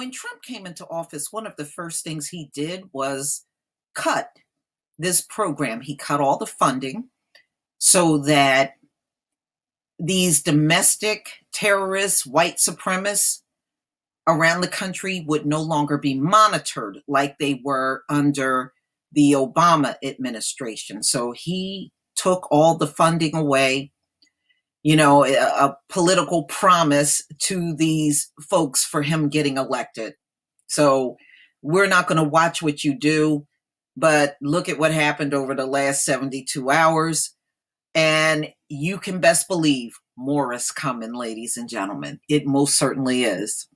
When Trump came into office, one of the first things he did was cut this program. He cut all the funding so that these domestic terrorists, white supremacists around the country would no longer be monitored like they were under the Obama administration. So he took all the funding away, a political promise to these folks for him getting elected. So we're not going to watch what you do, but look at what happened over the last 72 hours. And you can best believe more is coming, ladies and gentlemen. It most certainly is.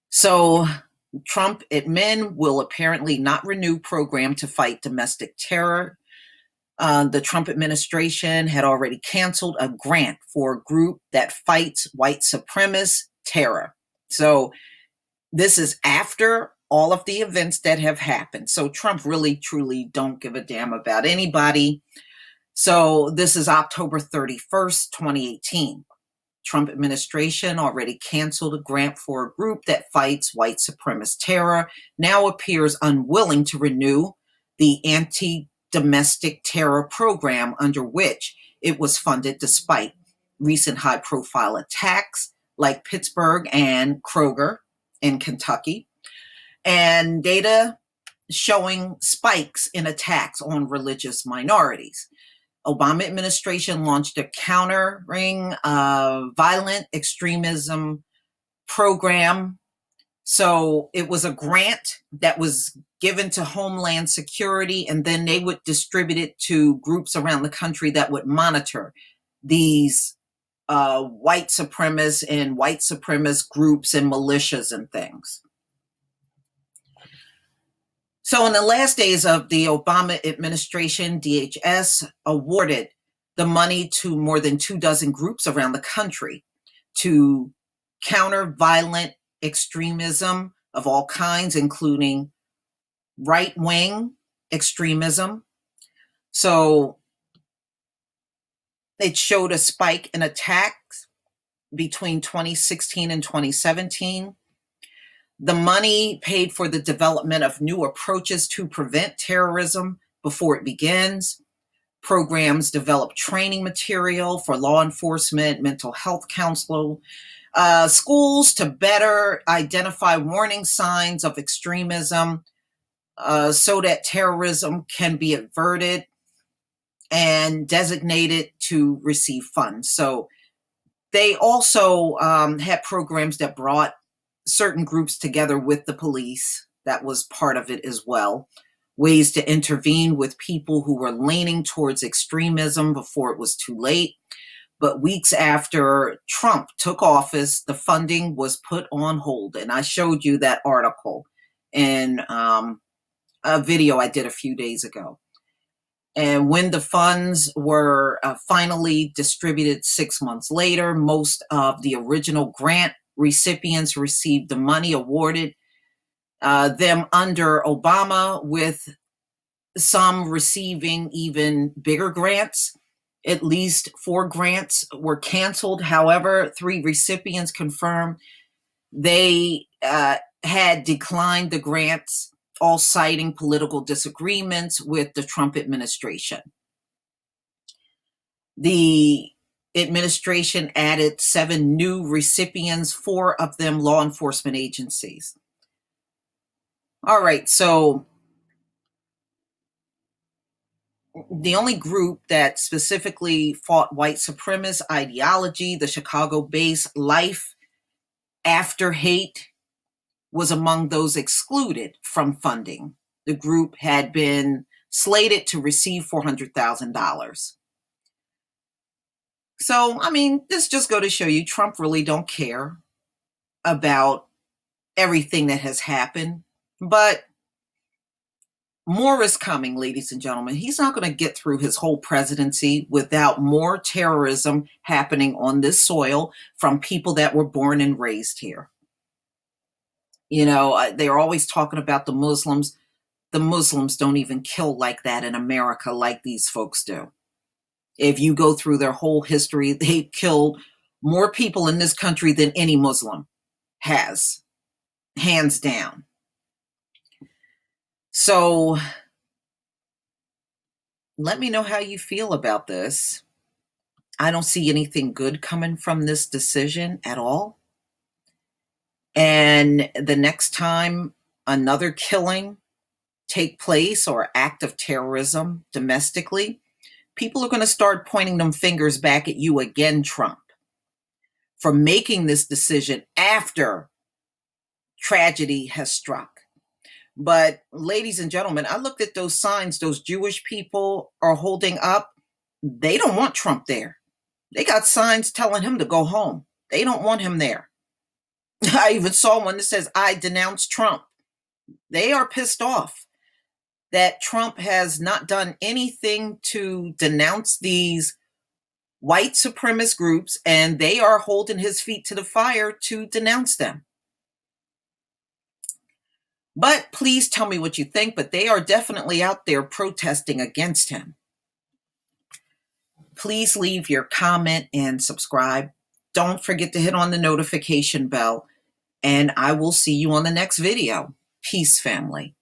So Trump admin will apparently not renew program to fight domestic terror. The Trump administration had already canceled a grant for a group that fights white supremacist terror. So this is after all of the events that have happened. So Trump really, truly don't give a damn about anybody. So this is October 31st, 2018. Trump administration already canceled a grant for a group that fights white supremacist terror, now appears unwilling to renew the anti-domestic terror program under which it was funded despite recent high-profile attacks like Pittsburgh and Kroger in Kentucky, and data showing spikes in attacks on religious minorities. Obama administration launched a countering violent extremism program. So it was a grant that was given to Homeland Security, and then they would distribute it to groups around the country that would monitor these white supremacists and white supremacist groups and militias and things. So in the last days of the Obama administration, DHS awarded the money to more than 24 groups around the country to counter violent extremism of all kinds, including right-wing extremism. So it showed a spike in attacks between 2016 and 2017. The money paid for the development of new approaches to prevent terrorism before it begins. Programs develop training material for law enforcement, mental health counselors, schools to better identify warning signs of extremism so that terrorism can be averted, and designated to receive funds. So they also had programs that brought certain groups together with the police. That was part of it as well. Ways to intervene with people who were leaning towards extremism before it was too late. But weeks after Trump took office, the funding was put on hold. And I showed you that article in a video I did a few days ago. And when the funds were finally distributed 6 months later, most of the original grant recipients received the money awarded them under Obama, with some receiving even bigger grants. At least 4 grants were canceled. However, 3 recipients confirmed they had declined the grants, all citing political disagreements with the Trump administration. The administration added 7 new recipients, 4 of them law enforcement agencies. All right, so the only group that specifically fought white supremacist ideology, the Chicago-based Life After Hate, was among those excluded from funding. The group had been slated to receive $400,000. So, I mean, this just go to show you Trump really don't care about everything that has happened. But more is coming, ladies and gentlemen. He's not going to get through his whole presidency without more terrorism happening on this soil from people that were born and raised here. They're always talking about the Muslims. The Muslims don't even kill like that in America like these folks do. If you go through their whole history, they killed more people in this country than any Muslim has hands down. So let me know how you feel about this. I don't see anything good coming from this decision at all. And the next time another killing take place or act of terrorism domestically, people are going to start pointing them fingers back at you again, Trump, for making this decision after tragedy has struck. But ladies and gentlemen, I looked at those signs those Jewish people are holding up. They don't want Trump there. They got signs telling him to go home. They don't want him there. I even saw one that says, "I denounce Trump." They are pissed off that Trump has not done anything to denounce these white supremacist groups, and they are holding his feet to the fire to denounce them. But please tell me what you think, but they are definitely out there protesting against him. Please leave your comment and subscribe. Don't forget to hit on the notification bell, and I will see you on the next video. Peace, family.